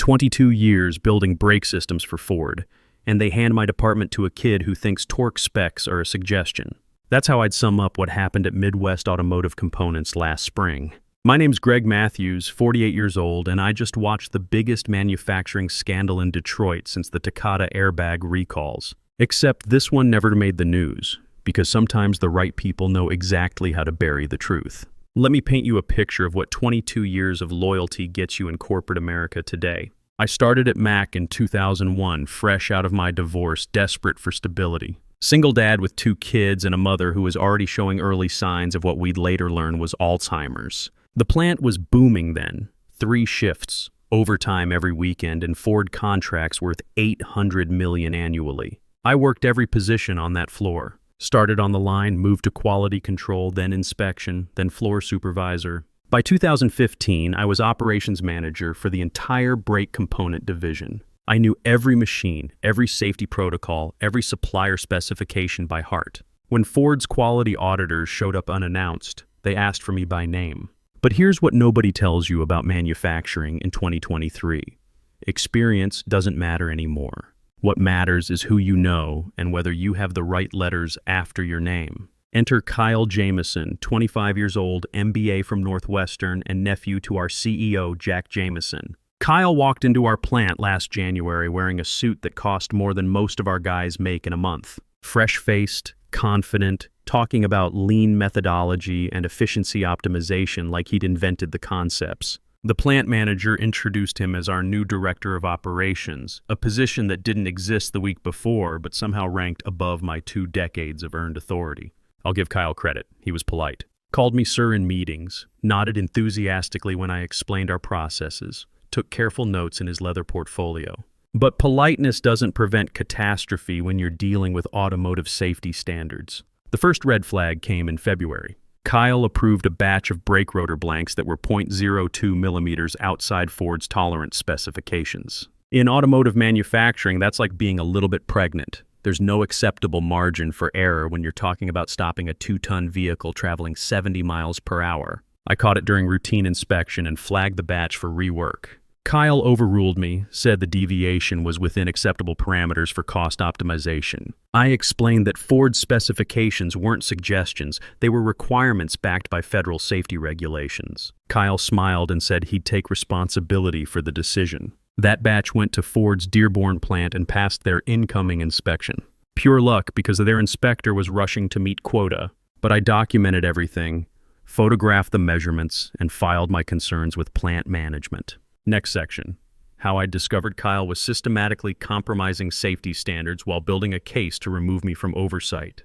22 years building brake systems for Ford, and they hand my department to a kid who thinks torque specs are a suggestion. That's how I'd sum up what happened at Midwest Automotive Components last spring. My name's Greg Matthews, 48 years old, and I just watched the biggest manufacturing scandal in Detroit since the Takata airbag recalls. Except this one never made the news, because sometimes the right people know exactly how to bury the truth. Let me paint you a picture of what 22 years of loyalty gets you in corporate America today. I started at Mac in 2001, fresh out of my divorce, desperate for stability. Single dad with 2 kids and a mother who was already showing early signs of what we'd later learn was Alzheimer's. The plant was booming then, 3 shifts, overtime every weekend, and Ford contracts worth $800 million annually. I worked every position on that floor. Started on the line, moved to quality control, then inspection, then floor supervisor. By 2015, I was operations manager for the entire brake component division. I knew every machine, every safety protocol, every supplier specification by heart. When Ford's quality auditors showed up unannounced, they asked for me by name. But here's what nobody tells you about manufacturing in 2023. Experience doesn't matter anymore. What matters is who you know and whether you have the right letters after your name. Enter Kyle Jamison, 25 years old, MBA from Northwestern, and nephew to our CEO, Jack Jamison. Kyle walked into our plant last January wearing a suit that cost more than most of our guys make in a month. Fresh-faced, confident, talking about lean methodology and efficiency optimization like he'd invented the concepts. The plant manager introduced him as our new director of operations, a position that didn't exist the week before but somehow ranked above my 2 decades of earned authority. I'll give Kyle credit. He was polite. Called me sir in meetings, nodded enthusiastically when I explained our processes, took careful notes in his leather portfolio. But politeness doesn't prevent catastrophe when you're dealing with automotive safety standards. The first red flag came in February. Kyle approved a batch of brake rotor blanks that were 0.02 millimeters outside Ford's tolerance specifications. In automotive manufacturing, that's like being a little bit pregnant. There's no acceptable margin for error when you're talking about stopping a 2-ton vehicle traveling 70 miles per hour. I caught it during routine inspection and flagged the batch for rework. Kyle overruled me, said the deviation was within acceptable parameters for cost optimization. I explained that Ford's specifications weren't suggestions, they were requirements backed by federal safety regulations. Kyle smiled and said he'd take responsibility for the decision. That batch went to Ford's Dearborn plant and passed their incoming inspection. Pure luck because their inspector was rushing to meet quota, but I documented everything, photographed the measurements, and filed my concerns with plant management. Next section. How I discovered Kyle was systematically compromising safety standards while building a case to remove me from oversight.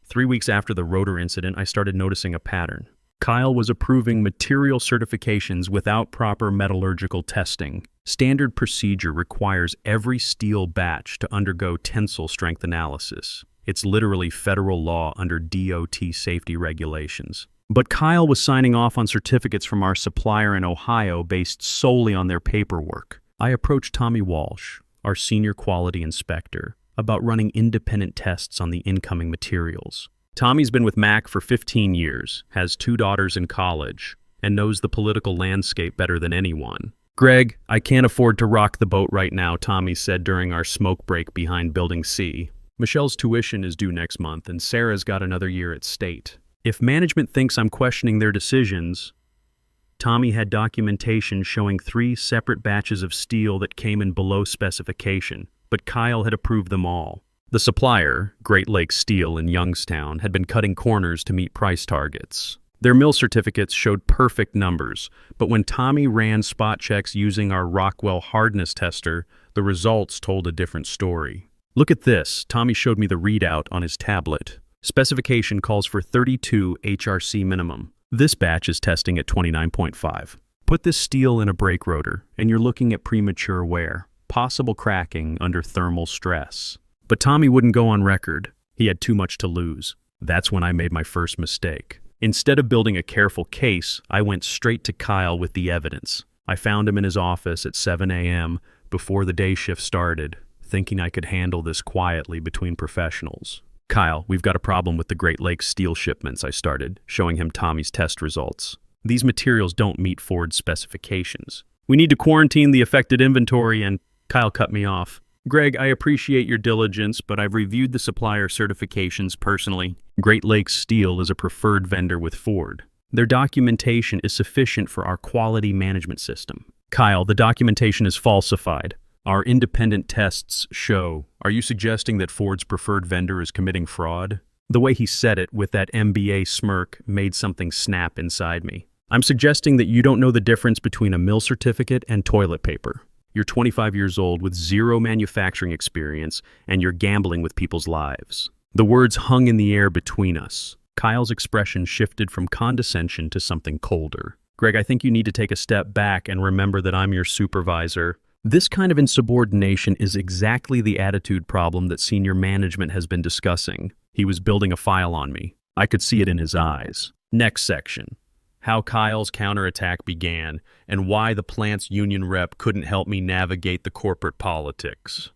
3 weeks after the rotor incident, I started noticing a pattern. Kyle was approving material certifications without proper metallurgical testing. Standard procedure requires every steel batch to undergo tensile strength analysis. It's literally federal law under DOT safety regulations. But Kyle was signing off on certificates from our supplier in Ohio based solely on their paperwork. I approached Tommy Walsh, our senior quality inspector, about running independent tests on the incoming materials. Tommy's been with Mac for 15 years, has 2 daughters in college, and knows the political landscape better than anyone. "Greg, I can't afford to rock the boat right now," Tommy said during our smoke break behind Building C. "Michelle's tuition is due next month, and Sarah's got another year at state. If management thinks I'm questioning their decisions..." Tommy had documentation showing 3 separate batches of steel that came in below specification, but Kyle had approved them all. The supplier, Great Lakes Steel in Youngstown, had been cutting corners to meet price targets. Their mill certificates showed perfect numbers, but when Tommy ran spot checks using our Rockwell hardness tester, the results told a different story. "Look at this," Tommy showed me the readout on his tablet. Specification calls for 32 HRC minimum. This batch is testing at 29.5. Put this steel in a brake rotor, and you're looking at premature wear, possible cracking under thermal stress. But Tommy wouldn't go on record. He had too much to lose. That's when I made my first mistake. Instead of building a careful case, I went straight to Kyle with the evidence. I found him in his office at 7 a.m. before the day shift started, thinking I could handle this quietly between professionals. "Kyle, we've got a problem with the Great Lakes steel shipments," I started, showing him Tommy's test results. "These materials don't meet Ford's specifications. We need to quarantine the affected inventory and Kyle cut me off. Greg, I appreciate your diligence, but I've reviewed the supplier certifications personally. Great Lakes Steel is a preferred vendor with Ford. Their documentation is sufficient for our quality management system. Kyle, the documentation is falsified. Our independent tests show. Are you suggesting that Ford's preferred vendor is committing fraud? The way he said it with that MBA smirk made something snap inside me. I'm suggesting that you don't know the difference between a mill certificate and toilet paper. You're 25 years old with zero manufacturing experience, and you're gambling with people's lives. The words hung in the air between us. Kyle's expression shifted from condescension to something colder. Greg, I think you need to take a step back and remember that I'm your supervisor. This kind of insubordination is exactly the attitude problem that senior management has been discussing. He was building a file on me. I could see it in his eyes. Next section. How Kyle's counterattack began, and why the plant's union rep couldn't help me navigate the corporate politics.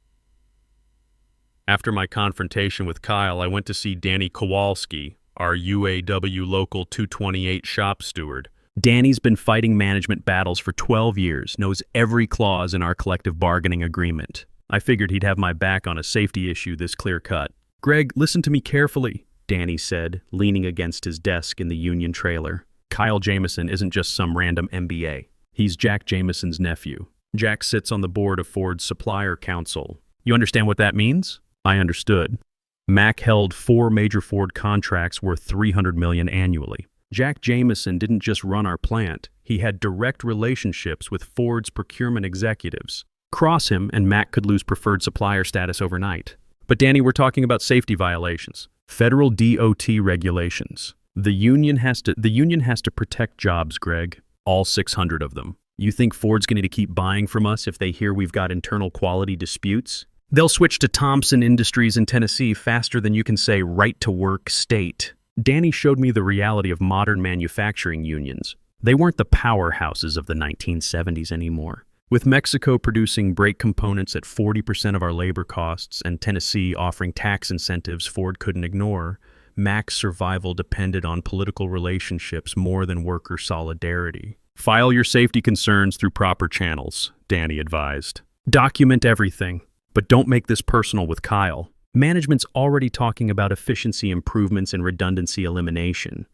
After my confrontation with Kyle, I went to see Danny Kowalski, our UAW Local 228 shop steward. Danny's been fighting management battles for 12 years, knows every clause in our collective bargaining agreement. I figured he'd have my back on a safety issue this clear-cut. Greg, listen to me carefully, Danny said, leaning against his desk in the union trailer. Kyle Jamison isn't just some random MBA. He's Jack Jamison's nephew. Jack sits on the board of Ford's Supplier Council. You understand what that means? I understood. Mac held 4 major Ford contracts worth $300 million annually. Jack Jamison didn't just run our plant. He had direct relationships with Ford's procurement executives. Cross him and Mac could lose preferred supplier status overnight. But Danny, we're talking about safety violations. Federal DOT regulations. The union has to protect jobs, Greg. All 600 of them. You think Ford's going to keep buying from us if they hear we've got internal quality disputes? They'll switch to Thompson Industries in Tennessee faster than you can say right to work state. Danny showed me the reality of modern manufacturing unions. They weren't the powerhouses of the 1970s anymore. With Mexico producing brake components at 40% of our labor costs and Tennessee offering tax incentives Ford couldn't ignore, Mac's survival depended on political relationships more than worker solidarity. File your safety concerns through proper channels, Danny advised. Document everything, but don't make this personal with Kyle. Management's already talking about efficiency improvements and redundancy elimination.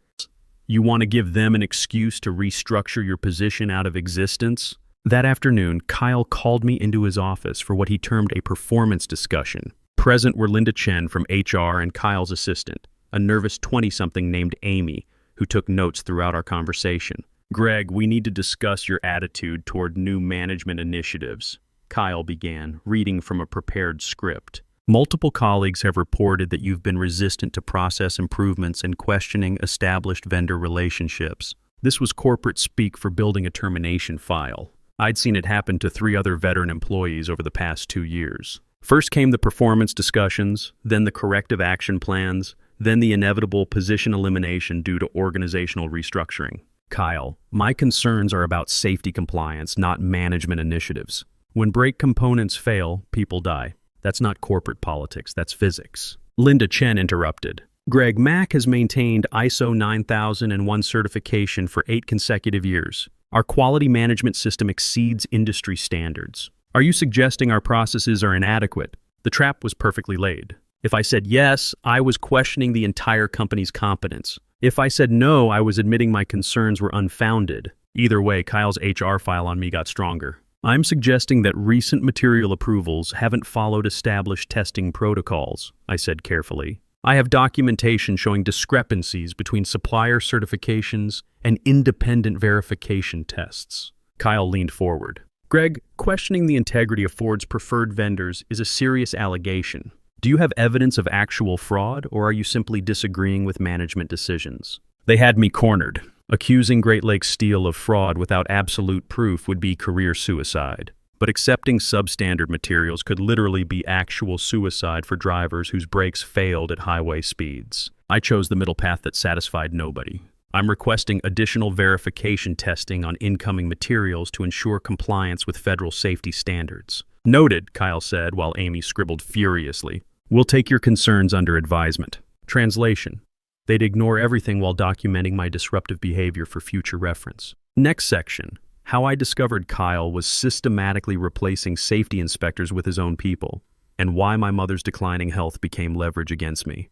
You want to give them an excuse to restructure your position out of existence? That afternoon, Kyle called me into his office for what he termed a performance discussion. Present were Linda Chen from HR and Kyle's assistant, a nervous 20-something named Amy, who took notes throughout our conversation. Greg, we need to discuss your attitude toward new management initiatives, Kyle began, reading from a prepared script. Multiple colleagues have reported that you've been resistant to process improvements and questioning established vendor relationships. This was corporate speak for building a termination file. I'd seen it happen to 3 other veteran employees over the past 2 years. First came the performance discussions, then the corrective action plans, then the inevitable position elimination due to organizational restructuring. Kyle, my concerns are about safety compliance, not management initiatives. When brake components fail, people die. That's not corporate politics, that's physics. Linda Chen interrupted. Greg, Mac has maintained ISO 9001 certification for 8 consecutive years. Our quality management system exceeds industry standards. Are you suggesting our processes are inadequate? The trap was perfectly laid. If I said yes, I was questioning the entire company's competence. If I said no, I was admitting my concerns were unfounded. Either way, Kyle's HR file on me got stronger. I'm suggesting that recent material approvals haven't followed established testing protocols, I said carefully. I have documentation showing discrepancies between supplier certifications and independent verification tests. Kyle leaned forward. Greg, questioning the integrity of Ford's preferred vendors is a serious allegation. Do you have evidence of actual fraud, or are you simply disagreeing with management decisions? They had me cornered. Accusing Great Lakes Steel of fraud without absolute proof would be career suicide. But accepting substandard materials could literally be actual suicide for drivers whose brakes failed at highway speeds. I chose the middle path that satisfied nobody. I'm requesting additional verification testing on incoming materials to ensure compliance with federal safety standards. Noted, Kyle said while Amy scribbled furiously. We'll take your concerns under advisement. Translation. They'd ignore everything while documenting my disruptive behavior for future reference. Next section. how I discovered Kyle was systematically replacing safety inspectors with his own people, and why my mother's declining health became leverage against me.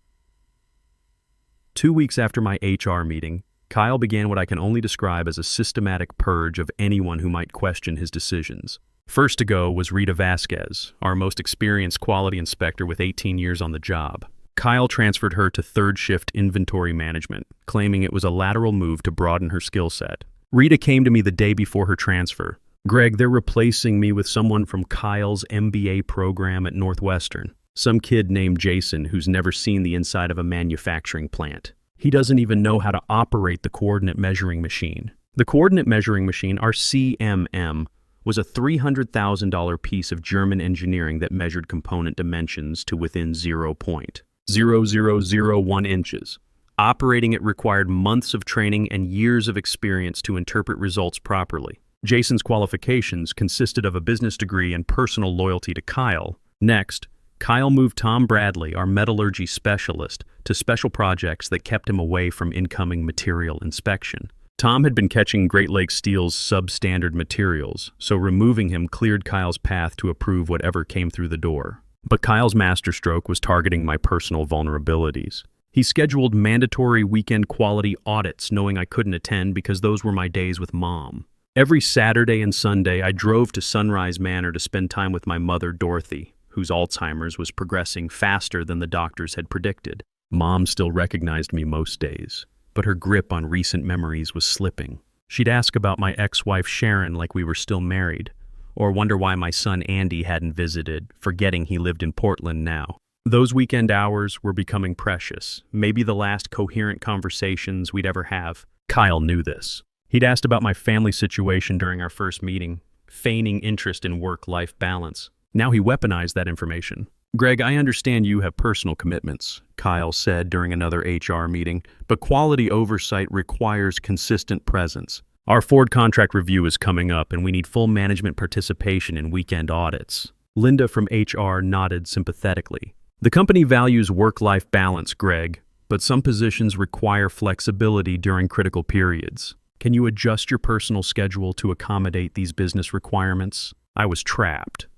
2 weeks after my HR meeting, Kyle began what I can only describe as a systematic purge of anyone who might question his decisions. First to go was Rita Vasquez, our most experienced quality inspector with 18 years on the job. Kyle transferred her to third-shift inventory management, claiming it was a lateral move to broaden her skill set. Rita came to me the day before her transfer. "Greg, they're replacing me with someone from Kyle's MBA program at Northwestern. Some kid named Jason who's never seen the inside of a manufacturing plant. He doesn't even know how to operate the coordinate measuring machine." The coordinate measuring machine, our CMM, was a $300,000 piece of German engineering that measured component dimensions to within 0.0001 inches. Operating it required months of training and years of experience to interpret results properly. Jason's qualifications consisted of a business degree and personal loyalty to Kyle. Next, Kyle moved Tom Bradley, our metallurgy specialist, to special projects that kept him away from incoming material inspection. Tom had been catching Great Lakes Steel's substandard materials, so removing him cleared Kyle's path to approve whatever came through the door. But Kyle's masterstroke was targeting my personal vulnerabilities. He scheduled mandatory weekend quality audits, knowing I couldn't attend because those were my days with Mom. Every Saturday and Sunday, I drove to Sunrise Manor to spend time with my mother, Dorothy, whose Alzheimer's was progressing faster than the doctors had predicted. Mom still recognized me most days, but her grip on recent memories was slipping. She'd ask about my ex-wife Sharon like we were still married, or wonder why my son Andy hadn't visited, forgetting he lived in Portland now. Those weekend hours were becoming precious, maybe the last coherent conversations we'd ever have. Kyle knew this. He'd asked about my family situation during our first meeting, feigning interest in work-life balance. Now he weaponized that information. "Greg, I understand you have personal commitments," Kyle said during another HR meeting, "but quality oversight requires consistent presence. Our Ford contract review is coming up, and we need full management participation in weekend audits." Linda from HR nodded sympathetically. "The company values work-life balance, Greg, but some positions require flexibility during critical periods. Can you adjust your personal schedule to accommodate these business requirements?" I was trapped.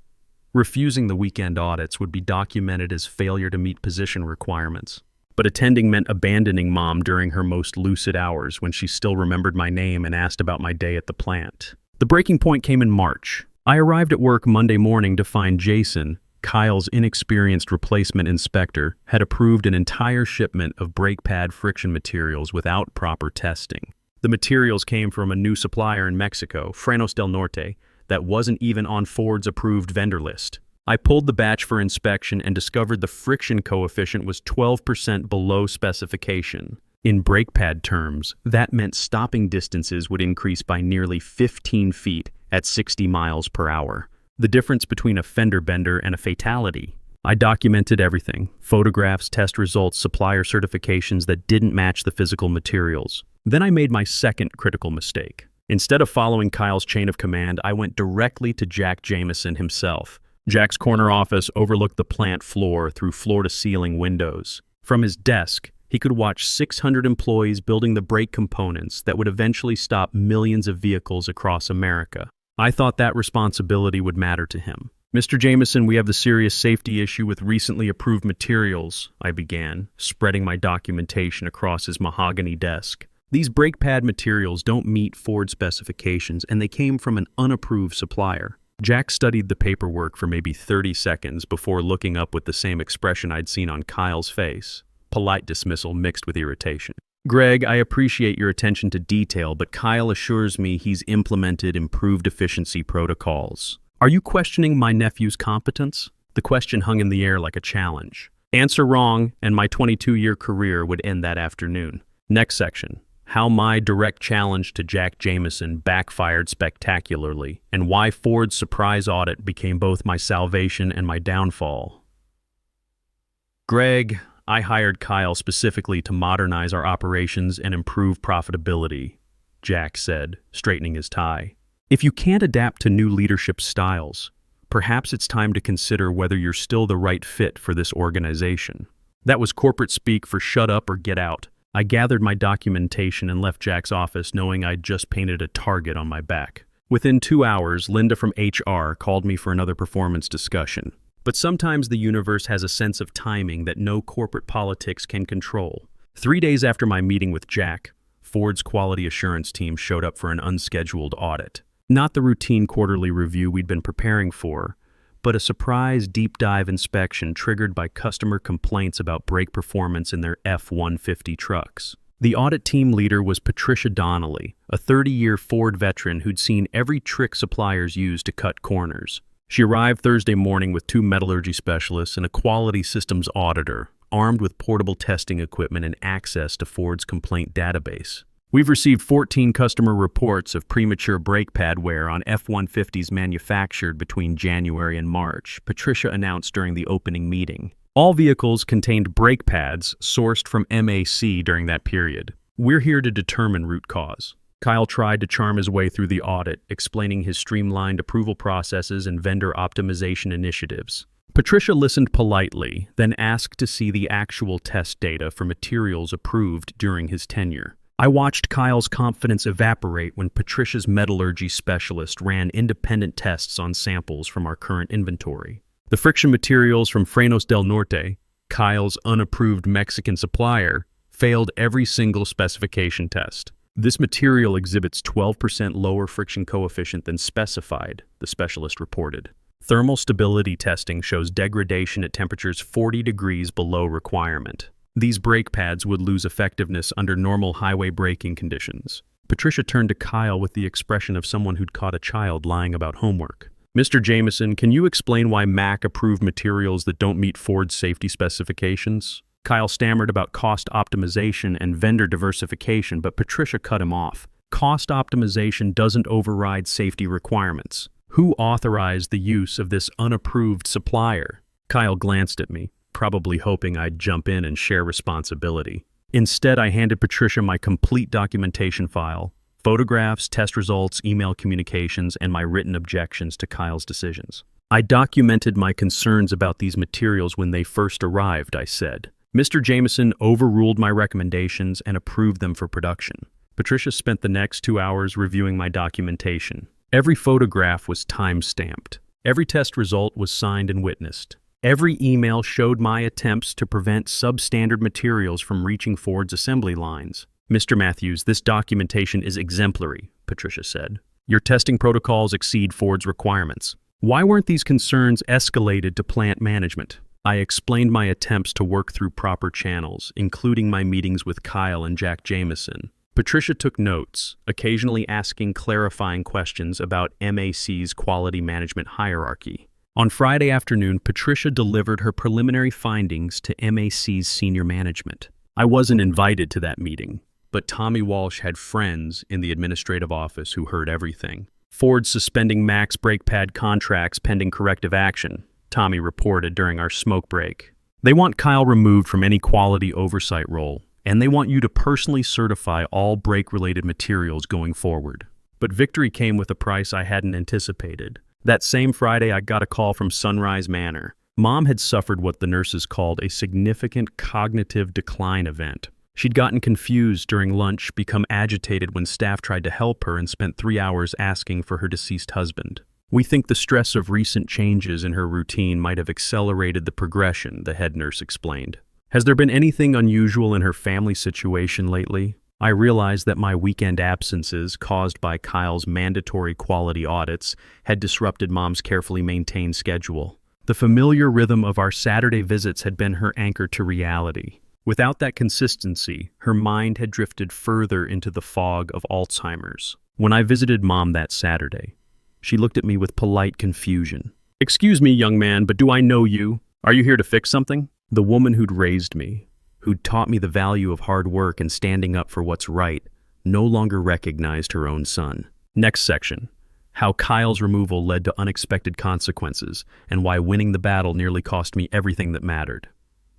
Refusing the weekend audits would be documented as failure to meet position requirements. But attending meant abandoning Mom during her most lucid hours when she still remembered my name and asked about my day at the plant. The breaking point came in March. I arrived at work Monday morning to find Jason, Kyle's inexperienced replacement inspector, had approved an entire shipment of brake pad friction materials without proper testing. The materials came from a new supplier in Mexico, Frenos del Norte, that wasn't even on Ford's approved vendor list. I pulled the batch for inspection and discovered the friction coefficient was 12% below specification. In brake pad terms, that meant stopping distances would increase by nearly 15 feet at 60 miles per hour. The difference between a fender bender and a fatality. I documented everything: photographs, test results, supplier certifications that didn't match the physical materials. Then I made my second critical mistake. Instead of following Kyle's chain of command, I went directly to Jack Jameson himself. Jack's corner office overlooked the plant floor through floor-to-ceiling windows. From his desk, he could watch 600 employees building the brake components that would eventually stop millions of vehicles across America. I thought that responsibility would matter to him. "Mr. Jameson, we have the serious safety issue with recently approved materials," I began, spreading my documentation across his mahogany desk. "These brake pad materials don't meet Ford specifications, and they came from an unapproved supplier." Jack studied the paperwork for maybe 30 seconds before looking up with the same expression I'd seen on Kyle's face: polite dismissal mixed with irritation. "Greg, I appreciate your attention to detail, but Kyle assures me he's implemented improved efficiency protocols. Are you questioning my nephew's competence?" The question hung in the air like a challenge. Answer wrong, and my 22-year career would end that afternoon. Next section: how my direct challenge to Jack Jameson backfired spectacularly, and why Ford's surprise audit became both my salvation and my downfall. "Greg, I hired Kyle specifically to modernize our operations and improve profitability," Jack said, straightening his tie. "If you can't adapt to new leadership styles, perhaps it's time to consider whether you're still the right fit for this organization." That was corporate speak for shut up or get out. I gathered my documentation and left Jack's office knowing I'd just painted a target on my back. Within 2 hours, Linda from HR called me for another performance discussion. But sometimes the universe has a sense of timing that no corporate politics can control. 3 days after my meeting with Jack, Ford's quality assurance team showed up for an unscheduled audit. Not the routine quarterly review we'd been preparing for, but a surprise deep dive inspection triggered by customer complaints about brake performance in their F-150 trucks. The audit team leader was Patricia Donnelly, a 30-year Ford veteran who'd seen every trick suppliers use to cut corners. She arrived Thursday morning with 2 metallurgy specialists and a quality systems auditor, armed with portable testing equipment and access to Ford's complaint database. We've received 14 customer reports of premature brake pad wear on F-150s manufactured between January and March, Patricia announced during the opening meeting. All vehicles contained brake pads sourced from MAC during that period. We're here to determine root cause. Kyle tried to charm his way through the audit, explaining his streamlined approval processes and vendor optimization initiatives. Patricia listened politely, then asked to see the actual test data for materials approved during his tenure. I watched Kyle's confidence evaporate when Patricia's metallurgy specialist ran independent tests on samples from our current inventory. The friction materials from Frenos del Norte, Kyle's unapproved Mexican supplier, failed every single specification test. This material exhibits 12% lower friction coefficient than specified, the specialist reported. Thermal stability testing shows degradation at temperatures 40 degrees below requirement. These brake pads would lose effectiveness under normal highway braking conditions. Patricia turned to Kyle with the expression of someone who'd caught a child lying about homework. Mr. Jameson, can you explain why MAC approved materials that don't meet Ford's safety specifications? Kyle stammered about cost optimization and vendor diversification, but Patricia cut him off. Cost optimization doesn't override safety requirements. Who authorized the use of this unapproved supplier? Kyle glanced at me, probably hoping I'd jump in and share responsibility. Instead, I handed Patricia my complete documentation file, photographs, test results, email communications, and my written objections to Kyle's decisions. I documented my concerns about these materials when they first arrived, I said. Mr. Jameson overruled my recommendations and approved them for production. Patricia spent the next 2 hours reviewing my documentation. Every photograph was time-stamped. Every test result was signed and witnessed. Every email showed my attempts to prevent substandard materials from reaching Ford's assembly lines. Mr. Matthews, this documentation is exemplary, Patricia said. Your testing protocols exceed Ford's requirements. Why weren't these concerns escalated to plant management? I explained my attempts to work through proper channels, including my meetings with Kyle and Jack Jameson. Patricia took notes, occasionally asking clarifying questions about MAC's quality management hierarchy. On Friday afternoon, Patricia delivered her preliminary findings to MAC's senior management. I wasn't invited to that meeting, but Tommy Walsh had friends in the administrative office who heard everything. Ford suspending Mac's brake pad contracts pending corrective action, Tommy reported during our smoke break. They want Kyle removed from any quality oversight role, and they want you to personally certify all brake-related materials going forward. But victory came with a price I hadn't anticipated. That same Friday, I got a call from Sunrise Manor. Mom had suffered what the nurses called a significant cognitive decline event. She'd gotten confused during lunch, become agitated when staff tried to help her, and spent 3 hours asking for her deceased husband. We think the stress of recent changes in her routine might have accelerated the progression, the head nurse explained. Has there been anything unusual in her family situation lately? I realized that my weekend absences, caused by Kyle's mandatory quality audits, had disrupted Mom's carefully maintained schedule. The familiar rhythm of our Saturday visits had been her anchor to reality. Without that consistency, her mind had drifted further into the fog of Alzheimer's. When I visited Mom that Saturday, she looked at me with polite confusion. "Excuse me, young man, but do I know you? Are you here to fix something?" The woman who'd raised me, who'd taught me the value of hard work and standing up for what's right, no longer recognized her own son. Next section. How Kyle's removal led to unexpected consequences, and why winning the battle nearly cost me everything that mattered.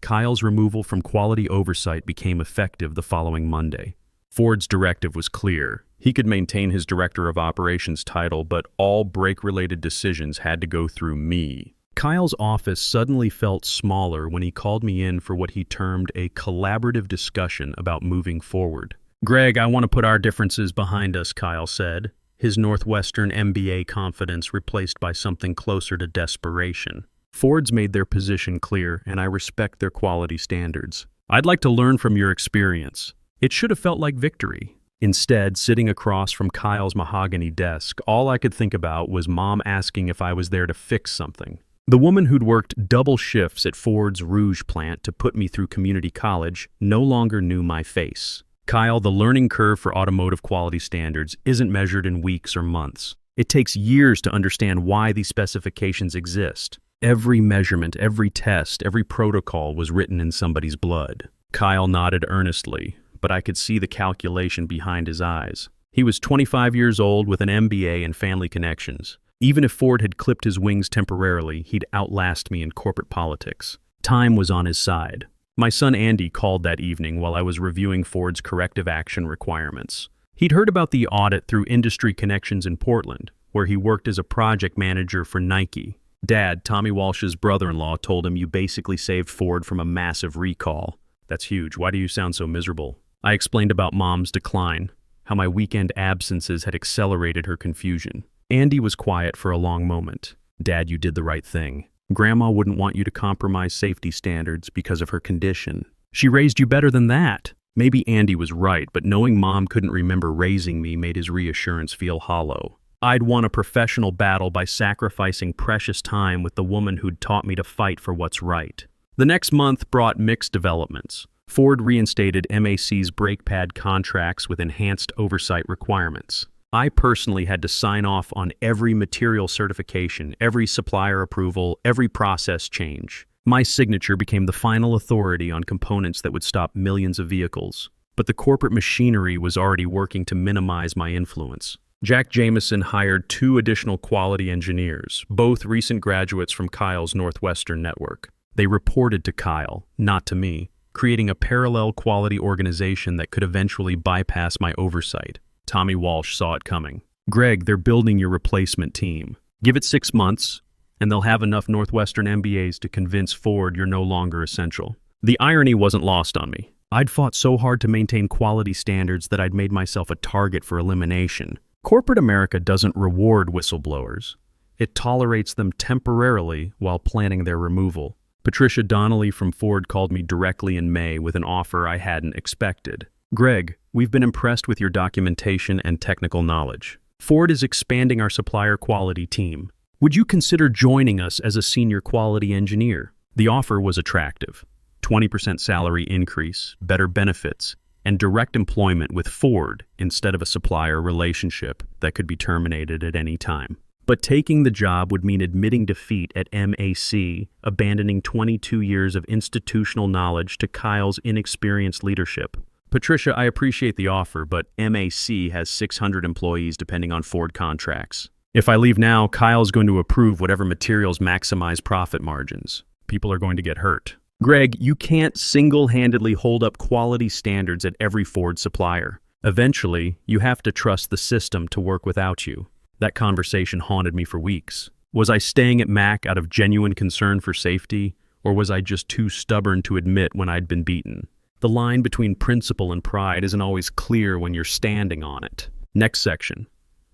Kyle's removal from quality oversight became effective the following Monday. Ford's directive was clear. He could maintain his Director of Operations title, but all brake-related decisions had to go through me. Kyle's office suddenly felt smaller when he called me in for what he termed a collaborative discussion about moving forward. "Greg, I want to put our differences behind us," Kyle said. his Northwestern MBA confidence replaced by something closer to desperation. Ford's made their position clear, and I respect their quality standards. I'd like to learn from your experience. It should have felt like victory. Instead, sitting across from Kyle's mahogany desk, all I could think about was Mom asking if I was there to fix something. The woman who'd worked double shifts at Ford's Rouge plant to put me through community college no longer knew my face. Kyle, the learning curve for automotive quality standards isn't measured in weeks or months. It takes years to understand why these specifications exist. Every measurement, every test, every protocol was written in somebody's blood. Kyle nodded earnestly, but I could see the calculation behind his eyes. He was 25 years old with an MBA and family connections. Even if Ford had clipped his wings temporarily, he'd outlast me in corporate politics. Time was on his side. My son Andy called that evening while I was reviewing Ford's corrective action requirements. He'd heard about the audit through industry connections in Portland, where he worked as a project manager for Nike. Dad, Tommy Walsh's brother-in-law, told him you basically saved Ford from a massive recall. That's huge. Why do you sound so miserable? I explained about Mom's decline, how my weekend absences had accelerated her confusion. Andy was quiet for a long moment. Dad, you did the right thing. Grandma wouldn't want you to compromise safety standards because of her condition. She raised you better than that. Maybe Andy was right, but knowing Mom couldn't remember raising me made his reassurance feel hollow. I'd won a professional battle by sacrificing precious time with the woman who'd taught me to fight for what's right. The next month brought mixed developments. Ford reinstated MAC's brake pad contracts with enhanced oversight requirements. I personally had to sign off on every material certification, every supplier approval, every process change. My signature became the final authority on components that would stop millions of vehicles. But the corporate machinery was already working to minimize my influence. Jack Jameson hired 2 additional quality engineers, both recent graduates from Kyle's Northwestern network. They reported to Kyle, not to me, creating a parallel quality organization that could eventually bypass my oversight. Tommy Walsh saw it coming. Greg, they're building your replacement team. Give it 6 months, and they'll have enough Northwestern MBAs to convince Ford you're no longer essential. The irony wasn't lost on me. I'd fought so hard to maintain quality standards that I'd made myself a target for elimination. Corporate America doesn't reward whistleblowers. It tolerates them temporarily while planning their removal. Patricia Donnelly from Ford called me directly in May with an offer I hadn't expected. Greg, we've been impressed with your documentation and technical knowledge. Ford is expanding our supplier quality team. Would you consider joining us as a senior quality engineer? The offer was attractive. 20% salary increase, better benefits, and direct employment with Ford instead of a supplier relationship that could be terminated at any time. But taking the job would mean admitting defeat at MAC, abandoning 22 years of institutional knowledge to Kyle's inexperienced leadership. Patricia, I appreciate the offer, but MAC has 600 employees depending on Ford contracts. If I leave now, Kyle's going to approve whatever materials maximize profit margins. People are going to get hurt. Greg, you can't single-handedly hold up quality standards at every Ford supplier. Eventually, you have to trust the system to work without you. That conversation haunted me for weeks. Was I staying at Mac out of genuine concern for safety, or was I just too stubborn to admit when I'd been beaten? The line between principle and pride isn't always clear when you're standing on it. Next section.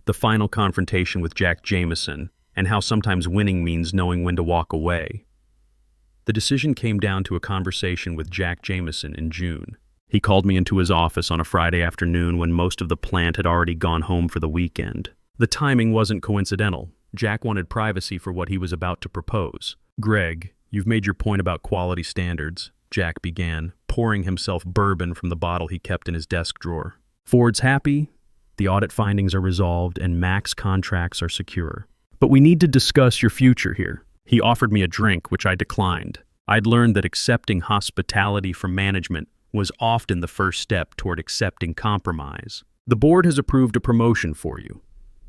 The final confrontation with Jack Jameson, and how sometimes winning means knowing when to walk away. The decision came down to a conversation with Jack Jameson in June. He called me into his office on a Friday afternoon when most of the plant had already gone home for the weekend. The timing wasn't coincidental. Jack wanted privacy for what he was about to propose. Greg, you've made your point about quality standards, Jack began, pouring himself bourbon from the bottle he kept in his desk drawer. Ford's happy, the audit findings are resolved, and Mac's contracts are secure. But we need to discuss your future here. He offered me a drink, which I declined. I'd learned that accepting hospitality from management was often the first step toward accepting compromise. The board has approved a promotion for you.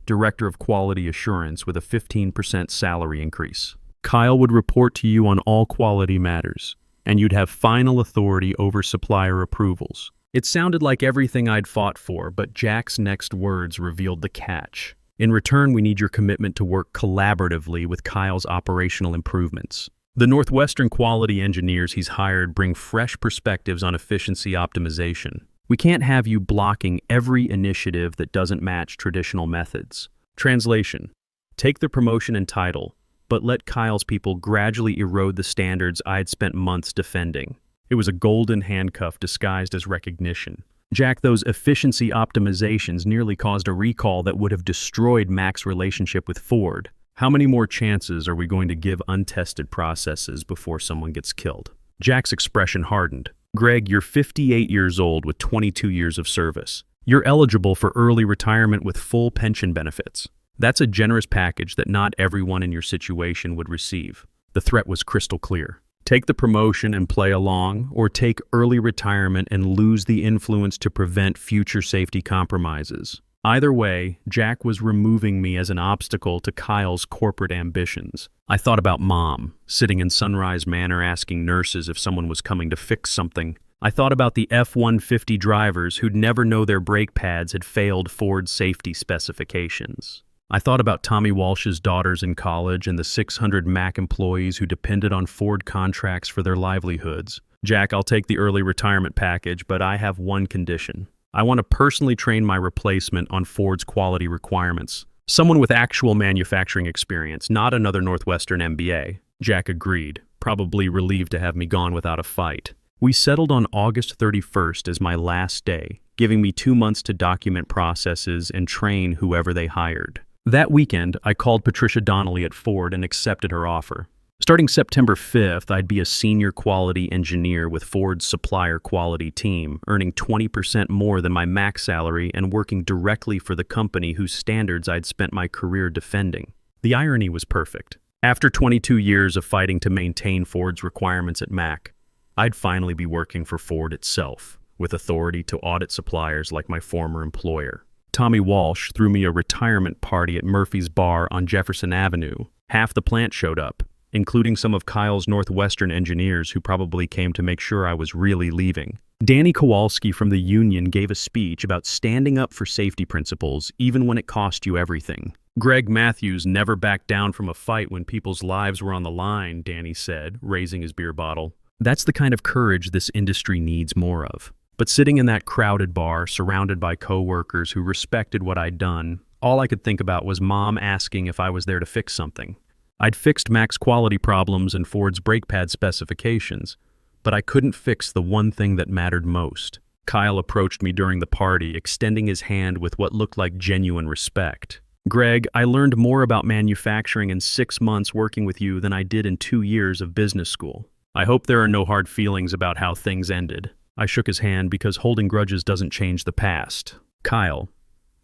Director of Quality Assurance with a 15% salary increase. Kyle would report to you on all quality matters, and you'd have final authority over supplier approvals. It sounded like everything I'd fought for, but Jack's next words revealed the catch. In return, we need your commitment to work collaboratively with Kyle's operational improvements. The Northwestern quality engineers he's hired bring fresh perspectives on efficiency optimization. We can't have you blocking every initiative that doesn't match traditional methods. Translation: take the promotion and title, but let Kyle's people gradually erode the standards I'd spent months defending. It was a golden handcuff disguised as recognition. Jack, those efficiency optimizations nearly caused a recall that would have destroyed Mac's relationship with Ford. How many more chances are we going to give untested processes before someone gets killed? Jack's expression hardened. Greg, you're 58 years old with 22 years of service. You're eligible for early retirement with full pension benefits. That's a generous package that not everyone in your situation would receive. The threat was crystal clear. Take the promotion and play along, or take early retirement and lose the influence to prevent future safety compromises. Either way, Jack was removing me as an obstacle to Kyle's corporate ambitions. I thought about Mom, sitting in Sunrise Manor asking nurses if someone was coming to fix something. I thought about the F-150 drivers who'd never know their brake pads had failed Ford safety specifications. I thought about Tommy Walsh's daughters in college and the 600 Mac employees who depended on Ford contracts for their livelihoods. Jack, I'll take the early retirement package, but I have one condition. I want to personally train my replacement on Ford's quality requirements. Someone with actual manufacturing experience, not another Northwestern MBA. Jack agreed, probably relieved to have me gone without a fight. We settled on August 31st as my last day, giving me 2 months to document processes and train whoever they hired. That weekend, I called Patricia Donnelly at Ford and accepted her offer. Starting September 5th, I'd be a senior quality engineer with Ford's supplier quality team, earning 20% more than my max salary and working directly for the company whose standards I'd spent my career defending. The irony was perfect. After 22 years of fighting to maintain Ford's requirements at Mac, I'd finally be working for Ford itself, with authority to audit suppliers like my former employer. Tommy Walsh threw me a retirement party at Murphy's Bar on Jefferson Avenue. Half the plant showed up, including some of Kyle's Northwestern engineers who probably came to make sure I was really leaving. Danny Kowalski from the union gave a speech about standing up for safety principles even when it cost you everything. Greg Matthews never backed down from a fight when people's lives were on the line, Danny said, raising his beer bottle. That's the kind of courage this industry needs more of. But sitting in that crowded bar, surrounded by coworkers who respected what I'd done, all I could think about was Mom asking if I was there to fix something. I'd fixed Mac's quality problems and Ford's brake pad specifications, but I couldn't fix the one thing that mattered most. Kyle approached me during the party, extending his hand with what looked like genuine respect. Greg, I learned more about manufacturing in 6 months working with you than I did in 2 years of business school. I hope there are no hard feelings about how things ended. I shook his hand because holding grudges doesn't change the past. Kyle,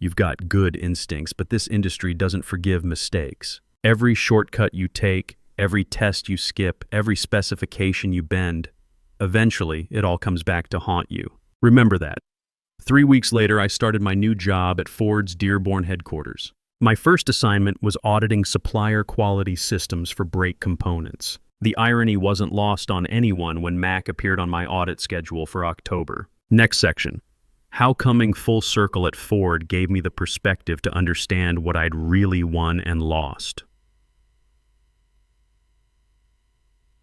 you've got good instincts, but this industry doesn't forgive mistakes. Every shortcut you take, every test you skip, every specification you bend, eventually it all comes back to haunt you. Remember that. 3 weeks later, I started my new job at Ford's Dearborn headquarters. My first assignment was auditing supplier quality systems for brake components. The irony wasn't lost on anyone when Mac appeared on my audit schedule for October. Next section. How coming full circle at Ford gave me the perspective to understand what I'd really won and lost.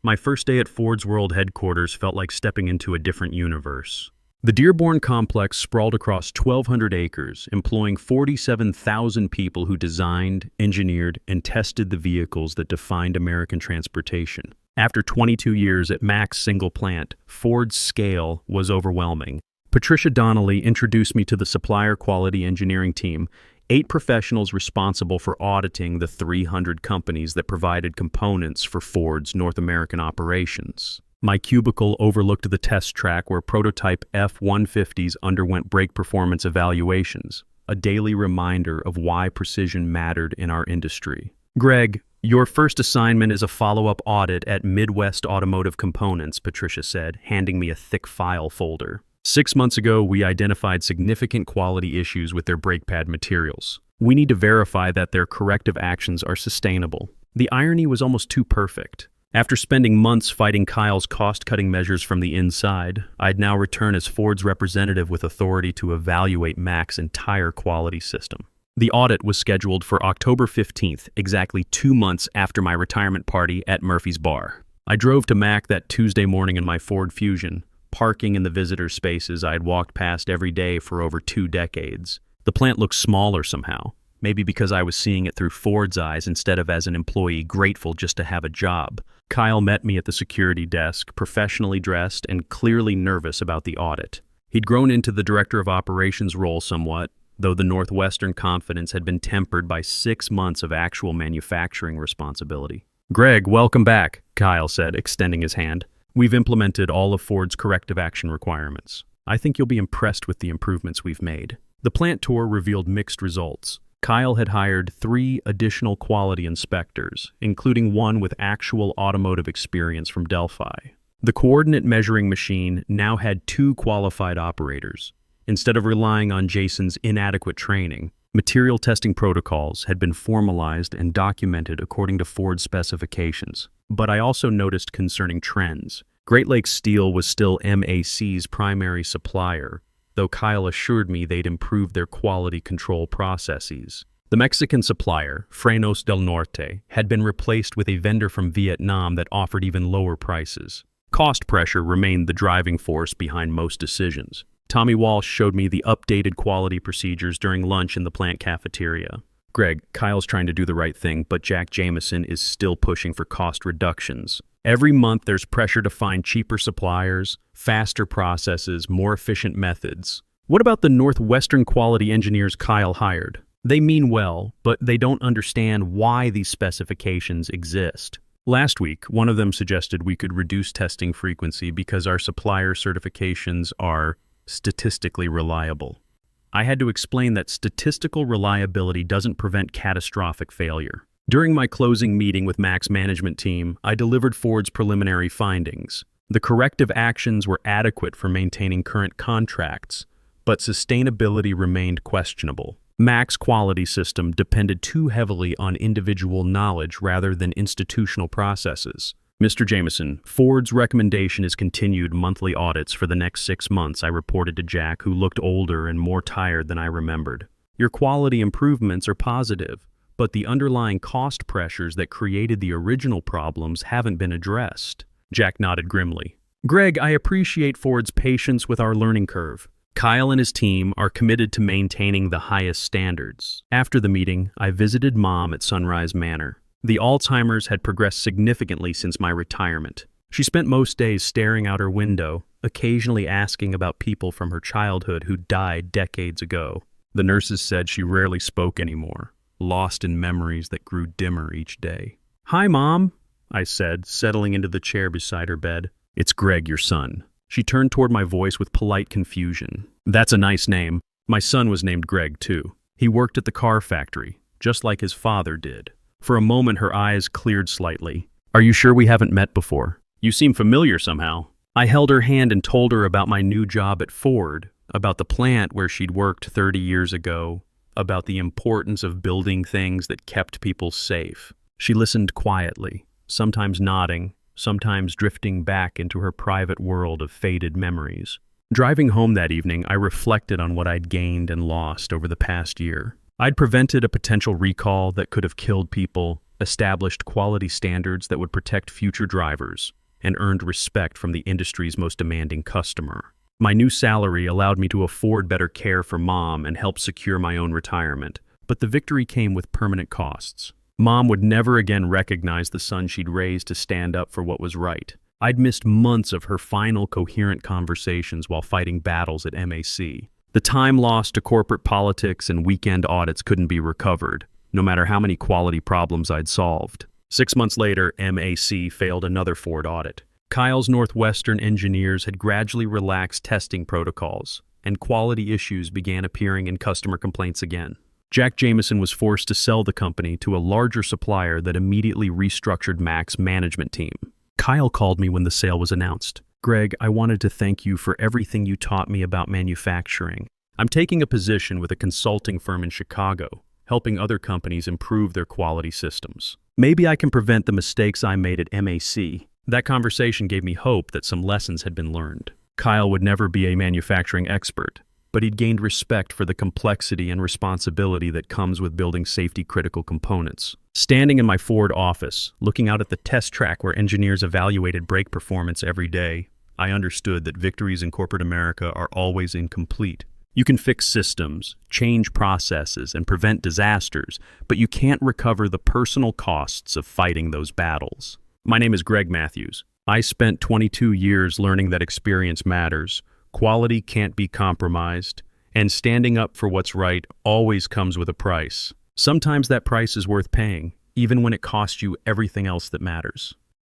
My first day at Ford's World headquarters felt like stepping into a different universe. The Dearborn complex sprawled across 1,200 acres, employing 47,000 people who designed, engineered, and tested the vehicles that defined American transportation. After 22 years at Mac's single plant, Ford's scale was overwhelming. Patricia Donnelly introduced me to the supplier quality engineering team, 8 professionals responsible for auditing the 300 companies that provided components for Ford's North American operations. My cubicle overlooked the test track where prototype F-150s underwent brake performance evaluations, a daily reminder of why precision mattered in our industry. Greg, your first assignment is a follow-up audit at Midwest Automotive Components, Patricia said, handing me a thick file folder. 6 months ago, we identified significant quality issues with their brake pad materials. We need to verify that their corrective actions are sustainable. The irony was almost too perfect. After spending months fighting Kyle's cost-cutting measures from the inside, I'd now return as Ford's representative with authority to evaluate Mac's entire quality system. The audit was scheduled for October 15th, exactly 2 months after my retirement party at Murphy's Bar. I drove to Mac that Tuesday morning in my Ford Fusion, parking in the visitor spaces I had walked past every day for over 2 decades. The plant looked smaller somehow, maybe because I was seeing it through Ford's eyes instead of as an employee grateful just to have a job. Kyle met me at the security desk, professionally dressed and clearly nervous about the audit. He'd grown into the director of operations role somewhat, though the Northwestern confidence had been tempered by 6 months of actual manufacturing responsibility. "Greg, welcome back," Kyle said, extending his hand. "We've implemented all of Ford's corrective action requirements. I think you'll be impressed with the improvements we've made." The plant tour revealed mixed results. Kyle had hired 3 additional quality inspectors, including one with actual automotive experience from Delphi. The coordinate measuring machine now had 2 qualified operators. Instead of relying on Jason's inadequate training, material testing protocols had been formalized and documented according to Ford specifications. But I also noticed concerning trends. Great Lakes Steel was still MAC's primary supplier, though Kyle assured me they'd improved their quality control processes. The Mexican supplier, Frenos del Norte, had been replaced with a vendor from Vietnam that offered even lower prices. Cost pressure remained the driving force behind most decisions. Tommy Walsh showed me the updated quality procedures during lunch in the plant cafeteria. "Greg, Kyle's trying to do the right thing, but Jack Jameson is still pushing for cost reductions. Every month there's pressure to find cheaper suppliers, faster processes, more efficient methods. What about the Northwestern quality engineers Kyle hired? They mean well, but they don't understand why these specifications exist. Last week, one of them suggested we could reduce testing frequency because our supplier certifications are statistically reliable. I had to explain that statistical reliability doesn't prevent catastrophic failure. During my closing meeting with Mac's management team, I delivered Ford's preliminary findings. The corrective actions were adequate for maintaining current contracts, but sustainability remained questionable. Mac's quality system depended too heavily on individual knowledge rather than institutional processes. "Mr. Jameson, Ford's recommendation is continued monthly audits for the next 6 months," I reported to Jack, who looked older and more tired than I remembered. "Your quality improvements are positive, but the underlying cost pressures that created the original problems haven't been addressed." Jack nodded grimly. "Greg, I appreciate Ford's patience with our learning curve. Kyle and his team are committed to maintaining the highest standards." After the meeting, I visited Mom at Sunrise Manor. The Alzheimer's had progressed significantly since my retirement. She spent most days staring out her window, occasionally asking about people from her childhood who died decades ago. The nurses said she rarely spoke anymore, lost in memories that grew dimmer each day. "Hi, Mom," I said, settling into the chair beside her bed. "It's Greg, your son." She turned toward my voice with polite confusion. "That's a nice name. My son was named Greg, too. He worked at the car factory, just like his father did." For a moment, her eyes cleared slightly. "Are you sure we haven't met before? You seem familiar somehow." I held her hand and told her about my new job at Ford, about the plant where she'd worked 30 years ago, about the importance of building things that kept people safe. She listened quietly, sometimes nodding, sometimes drifting back into her private world of faded memories. Driving home that evening, I reflected on what I'd gained and lost over the past year. I'd prevented a potential recall that could have killed people, established quality standards that would protect future drivers, and earned respect from the industry's most demanding customer. My new salary allowed me to afford better care for Mom and help secure my own retirement, but the victory came with permanent costs. Mom would never again recognize the son she'd raised to stand up for what was right. I'd missed months of her final coherent conversations while fighting battles at MAC. The time lost to corporate politics and weekend audits couldn't be recovered, no matter how many quality problems I'd solved. 6 months later, MAC failed another Ford audit. Kyle's Northwestern engineers had gradually relaxed testing protocols, and quality issues began appearing in customer complaints again. Jack Jameson was forced to sell the company to a larger supplier that immediately restructured Mac's management team. Kyle called me when the sale was announced. "Greg, I wanted to thank you for everything you taught me about manufacturing. I'm taking a position with a consulting firm in Chicago, helping other companies improve their quality systems. Maybe I can prevent the mistakes I made at MAC." That conversation gave me hope that some lessons had been learned. Kyle would never be a manufacturing expert, but he'd gained respect for the complexity and responsibility that comes with building safety-critical components. Standing in my Ford office, looking out at the test track where engineers evaluated brake performance every day, I understood that victories in corporate America are always incomplete. You can fix systems, change processes, and prevent disasters, but you can't recover the personal costs of fighting those battles. My name is Greg Matthews. I spent 22 years learning that experience matters, quality can't be compromised, and standing up for what's right always comes with a price. Sometimes that price is worth paying, even when it costs you everything else that matters.